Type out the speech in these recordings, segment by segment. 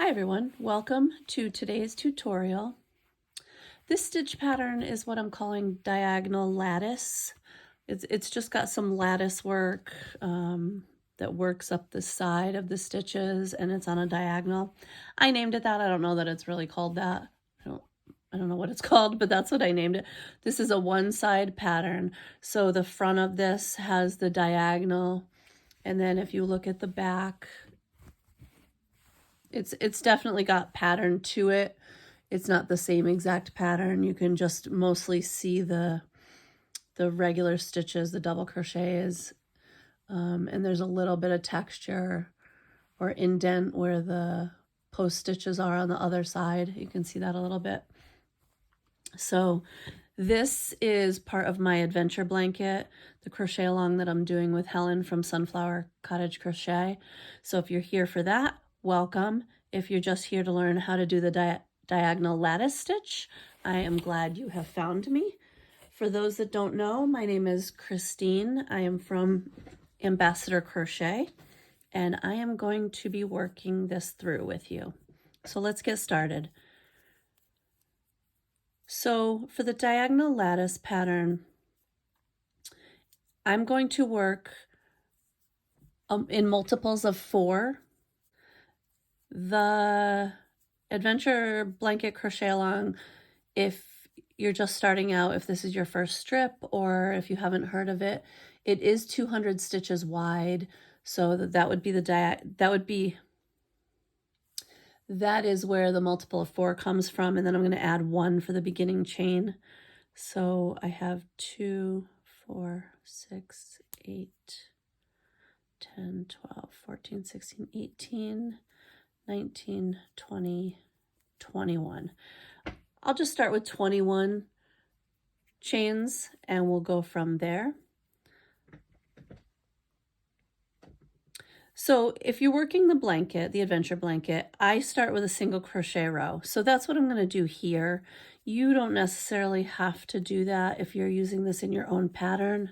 Hi everyone, welcome to today's tutorial. This stitch pattern is what I'm calling diagonal lattice. It's just got some lattice work that works up the side of the stitches, and it's on a diagonal. I named it that. I don't know that it's really called that. I don't know what it's called, but that's what I named it. This is a one-side pattern. So the front of this has the diagonal, and then if you look at the back, it's definitely got pattern to it. It's not the same exact pattern. You can just mostly see the regular stitches, the double crochets, and there's a little bit of texture or indent where the post stitches are on the other side. You can see that a little bit. So this is part of my adventure blanket, the crochet along that I'm doing with Helen from Sunflower Cottage Crochet. So if you're here for that, welcome. If you're just here to learn how to do the diagonal lattice stitch, I am glad you have found me. For those that don't know, my name is Christine. I am from Ambassador Crochet, and I am going to be working this through with you. So let's get started. So for the diagonal lattice pattern, I'm going to work in multiples of 4. The adventure blanket crochet along, if you're just starting out, if this is your first strip or if you haven't heard of it, it is 200 stitches wide. So that would be that is where the multiple of 4 comes from, and then I'm going to add 1 for the beginning chain. So I have 2, 4, 6, 8, 10, 12, 14, 16, 18, 19, 20, 21. I'll just start with 21 chains and we'll go from there. So if you're working the blanket, the adventure blanket, I start with a single crochet row. So that's what I'm going to do here. You don't necessarily have to do that if you're using this in your own pattern.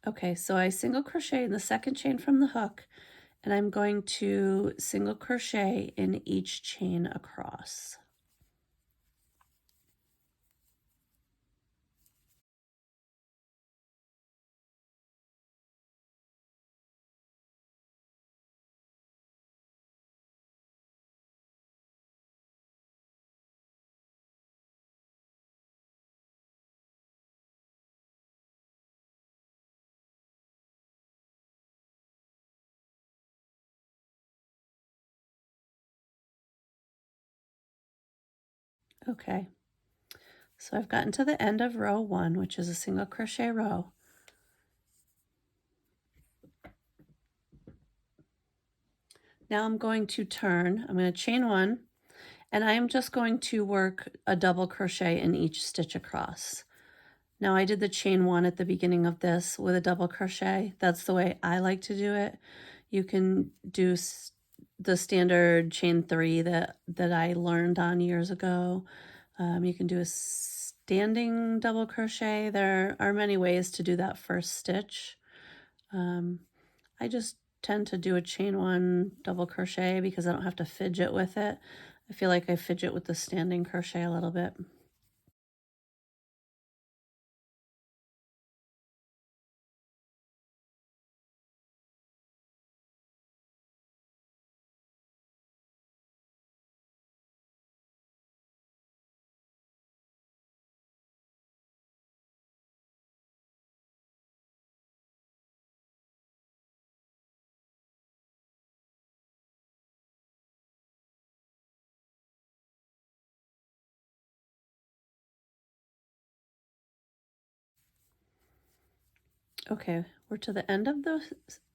Okay, so I single crochet in the second chain from the hook, and I'm going to single crochet in each chain across. Okay, so I've gotten to the end of row 1, which is a single crochet row. Now I'm going to turn, I'm going to chain 1, and I am just going to work a double crochet in each stitch across. Now I did the chain 1 at the beginning of this with a double crochet. That's the way I like to do it. You can do the standard chain 3 that I learned on years ago. You can do a standing double crochet. There are many ways to do that first stitch. I just tend to do a chain 1 double crochet because I don't have to fidget with it. I feel like I fidget with the standing crochet a little bit. Okay, we're to the end of the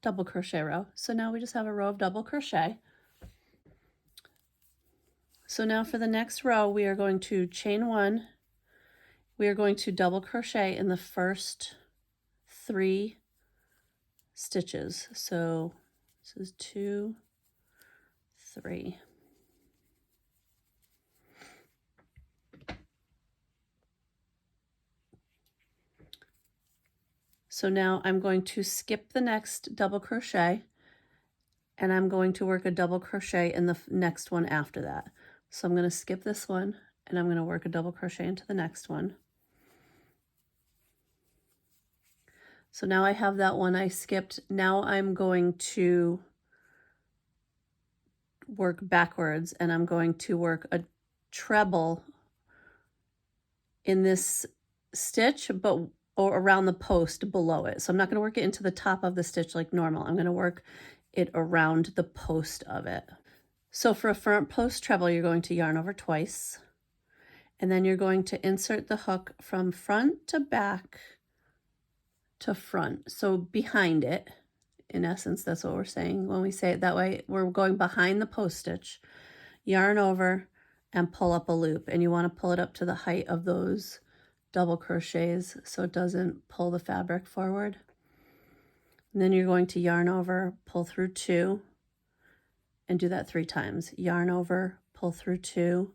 double crochet row. So now we just have a row of double crochet. So now for the next row, we are going to chain 1. We are going to double crochet in the first 3 stitches. So this is 2, 3. So now I'm going to skip the next double crochet, and I'm going to work a double crochet in the next one after that. So I'm going to skip this one, and I'm going to work a double crochet into the next one. So now I have that one I skipped. Now I'm going to work backwards, and I'm going to work a treble in this stitch, but or around the post below it. So I'm not going to work it into the top of the stitch like normal. I'm going to work it around the post of it. So for a front post treble, you're going to yarn over twice, and then you're going to insert the hook from front to back to front. So behind it, in essence, that's what we're saying when we say it that way. We're going behind the post stitch, yarn over, and pull up a loop. And you want to pull it up to the height of those double crochets so it doesn't pull the fabric forward. And then you're going to yarn over, pull through 2, and do that 3 times. Yarn over, pull through 2,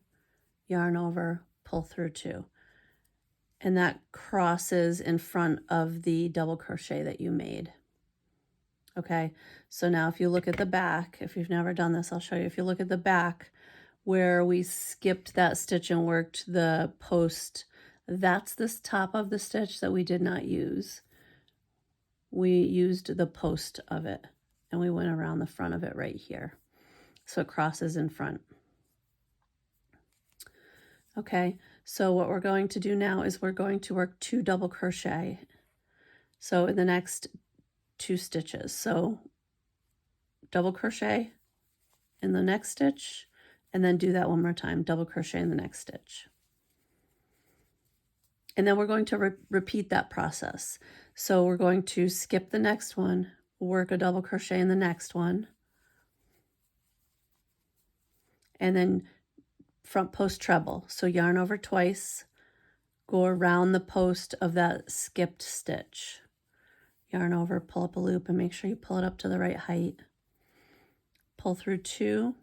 yarn over, pull through 2. And that crosses in front of the double crochet that you made. Okay, so now if you look at the back, if you've never done this, I'll show you. If you look at the back where we skipped that stitch and worked the post, that's this top of the stitch that we did not use. We used the post of it, and we went around the front of it right here. So it crosses in front. Okay, so what we're going to do now is we're going to work 2 double crochet. So in the next 2 stitches. So double crochet in the next stitch, and then do that one more time, double crochet in the next stitch. And then we're going to repeat that process. So we're going to skip the next one, work a double crochet in the next one, and then front post treble. So yarn over twice, go around the post of that skipped stitch. Yarn over, pull up a loop, and make sure you pull it up to the right height. Pull through 2,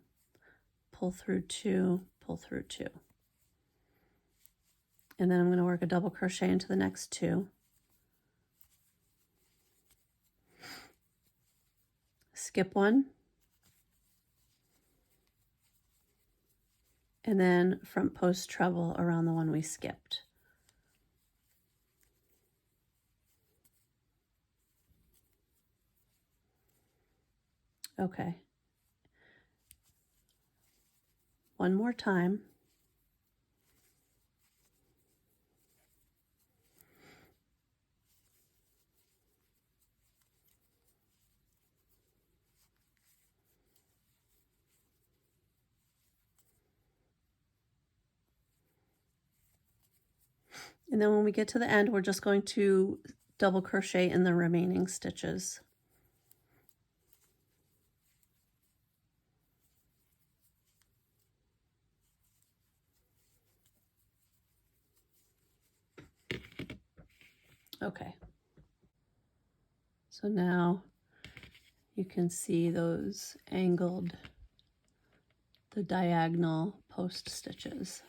pull through 2, pull through 2. And then I'm going to work a double crochet into the next 2. Skip 1. And then front post treble around the one we skipped. Okay. One more time. And then when we get to the end, we're just going to double crochet in the remaining stitches. Okay. So now you can see those angled, the diagonal post stitches.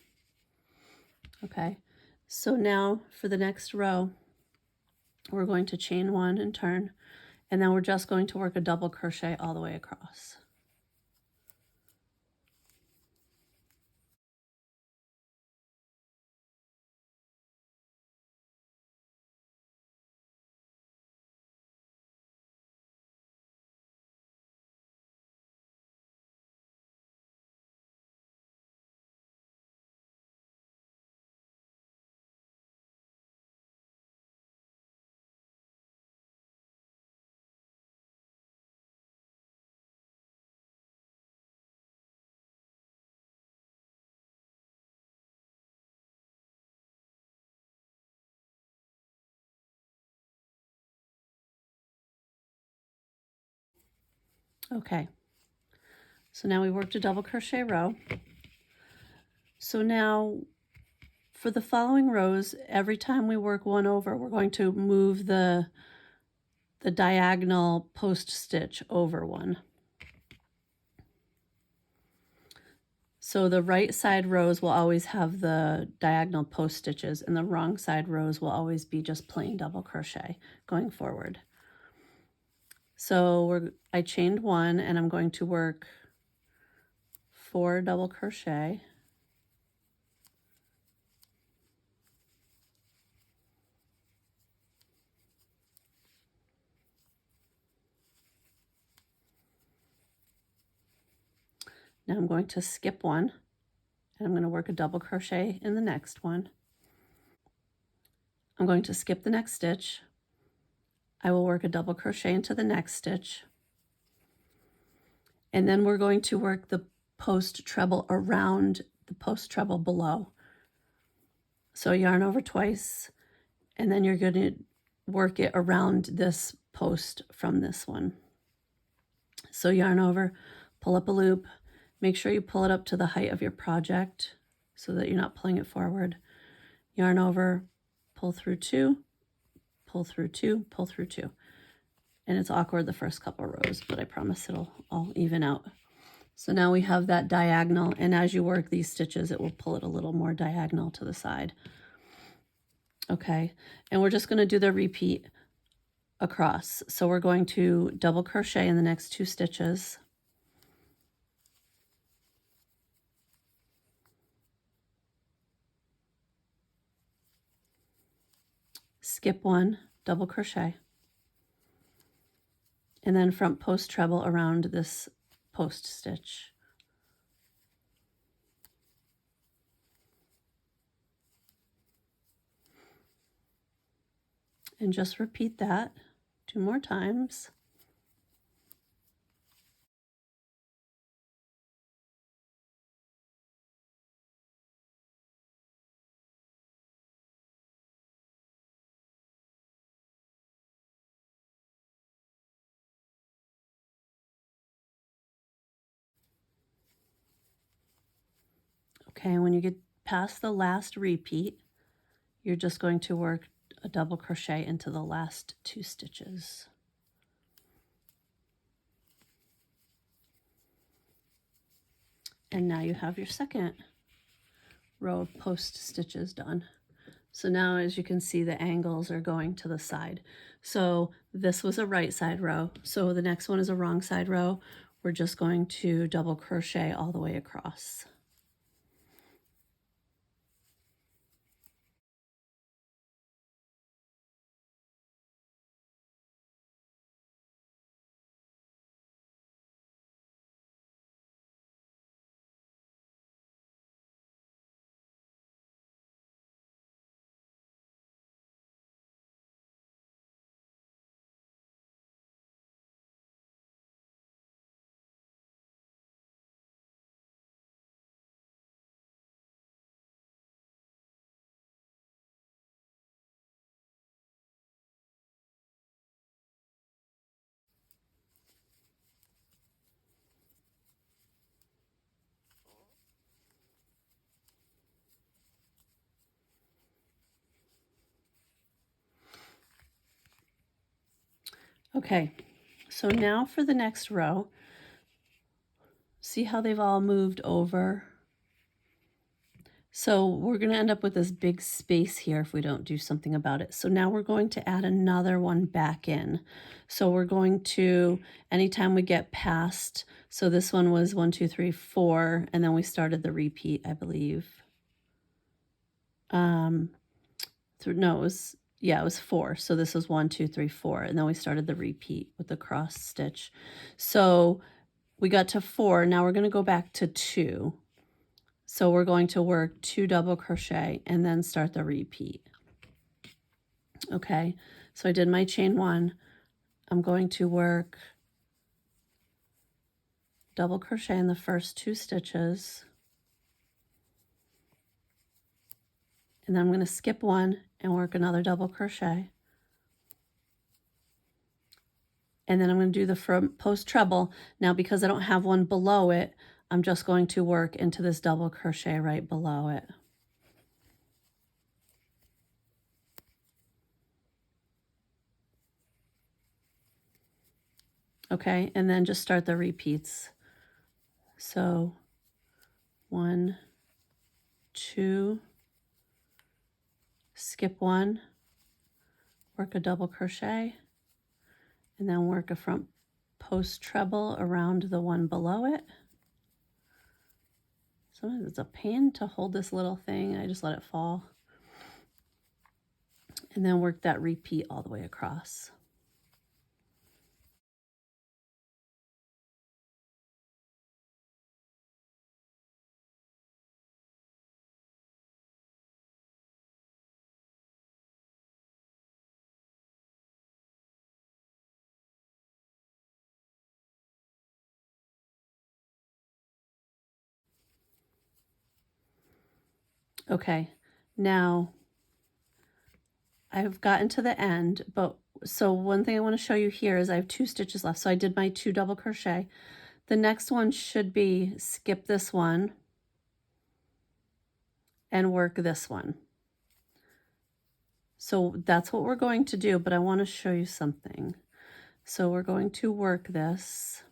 Okay. So now for the next row, we're going to chain 1 and turn, and then we're just going to work a double crochet all the way across. Okay, so now we worked a double crochet row. So now for the following rows, every time we work one over, we're going to move the diagonal post stitch over one. So the right side rows will always have the diagonal post stitches, and the wrong side rows will always be just plain double crochet going forward. So I chained 1, and I'm going to work 4 double crochet. Now I'm going to skip 1, and I'm going to work a double crochet in the next one. I'm going to skip the next stitch. I will work a double crochet into the next stitch. And then we're going to work the post treble around the post treble below. So yarn over twice, and then you're going to work it around this post from this one. So yarn over, pull up a loop, make sure you pull it up to the height of your project so that you're not pulling it forward. Yarn over, pull through 2, pull through 2, pull through 2. And it's awkward the first couple rows, but I promise it'll all even out. So now we have that diagonal, and as you work these stitches, it will pull it a little more diagonal to the side. Okay, and we're just going to do the repeat across. So we're going to double crochet in the next 2 stitches. Skip 1, double crochet, and then front post treble around this post stitch. And just repeat that 2 more times. Okay, when you get past the last repeat, you're just going to work a double crochet into the last 2 stitches. And now you have your second row of post stitches done. So now, as you can see, the angles are going to the side. So this was a right side row. So the next one is a wrong side row. We're just going to double crochet all the way across. Okay, so now for the next row, see how they've all moved over? So we're going to end up with this big space here if we don't do something about it. So now we're going to add another one back in. So we're going to, anytime we get past, so this one was 1, 2, 3, 4, and then we started the repeat, I believe. No, it was 4. So this was 1, 2, 3, 4, and then we started the repeat with the cross stitch. So we got to 4. Now we're going to go back to 2. So we're going to work 2 double crochet and then start the repeat. Okay, so I did my chain 1. I'm going to work double crochet in the first 2 stitches. And then I'm going to skip 1 and work another double crochet. And then I'm going to do the front post treble. Now, because I don't have one below it, I'm just going to work into this double crochet right below it. Okay, and then just start the repeats. So 1, 2, skip 1, work a double crochet, and then work a front post treble around the one below it. Sometimes it's a pain to hold this little thing. I just let it fall. And then work that repeat all the way across. Okay, now I've gotten to the end, but so one thing I want to show you here is I have 2 stitches left. So I did my 2 double crochet. The next one should be skip this one and work this one. So that's what we're going to do, but I want to show you something. So we're going to work this.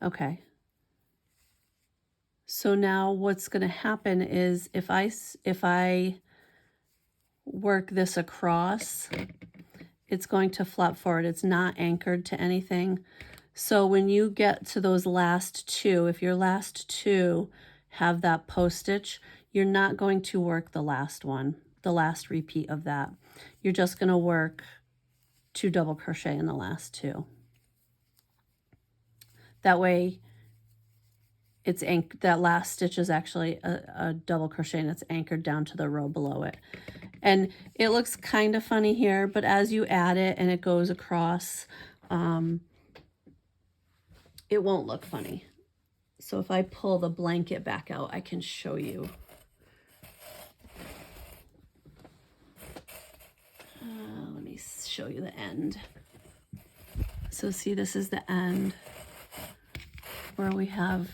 Okay. So now what's going to happen is if I work this across, it's going to flop forward. It's not anchored to anything. So when you get to those last 2, if your last 2 have that post stitch, you're not going to work the last one, the last repeat of that. You're just going to work 2 double crochet in the last 2. That way it's that last stitch is actually a double crochet and it's anchored down to the row below it. And it looks kind of funny here, but as you add it and it goes across, it won't look funny. So if I pull the blanket back out, I can show you. Let me show you the end. So see, this is the end where we have,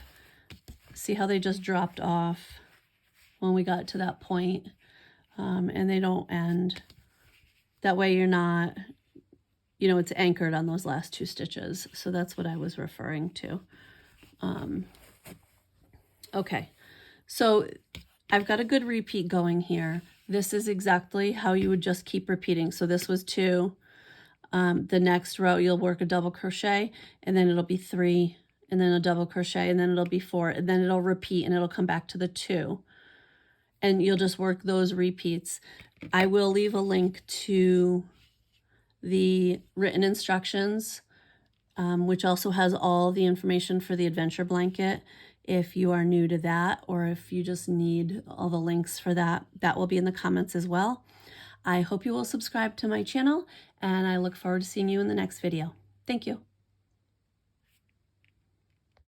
see how they just dropped off when we got to that point, and they don't end. That way you're not, you know, it's anchored on those last 2 stitches. So that's what I was referring to. Okay, so I've got a good repeat going here. This is exactly how you would just keep repeating. So this was 2. The next row you'll work a double crochet, and then it'll be 3, and then a double crochet, and then it'll be 4, and then it'll repeat and it'll come back to the 2. And you'll just work those repeats. I will leave a link to the written instructions, which also has all the information for the adventure blanket. If you are new to that, or if you just need all the links for that, that will be in the comments as well. I hope you will subscribe to my channel, and I look forward to seeing you in the next video. Thank you.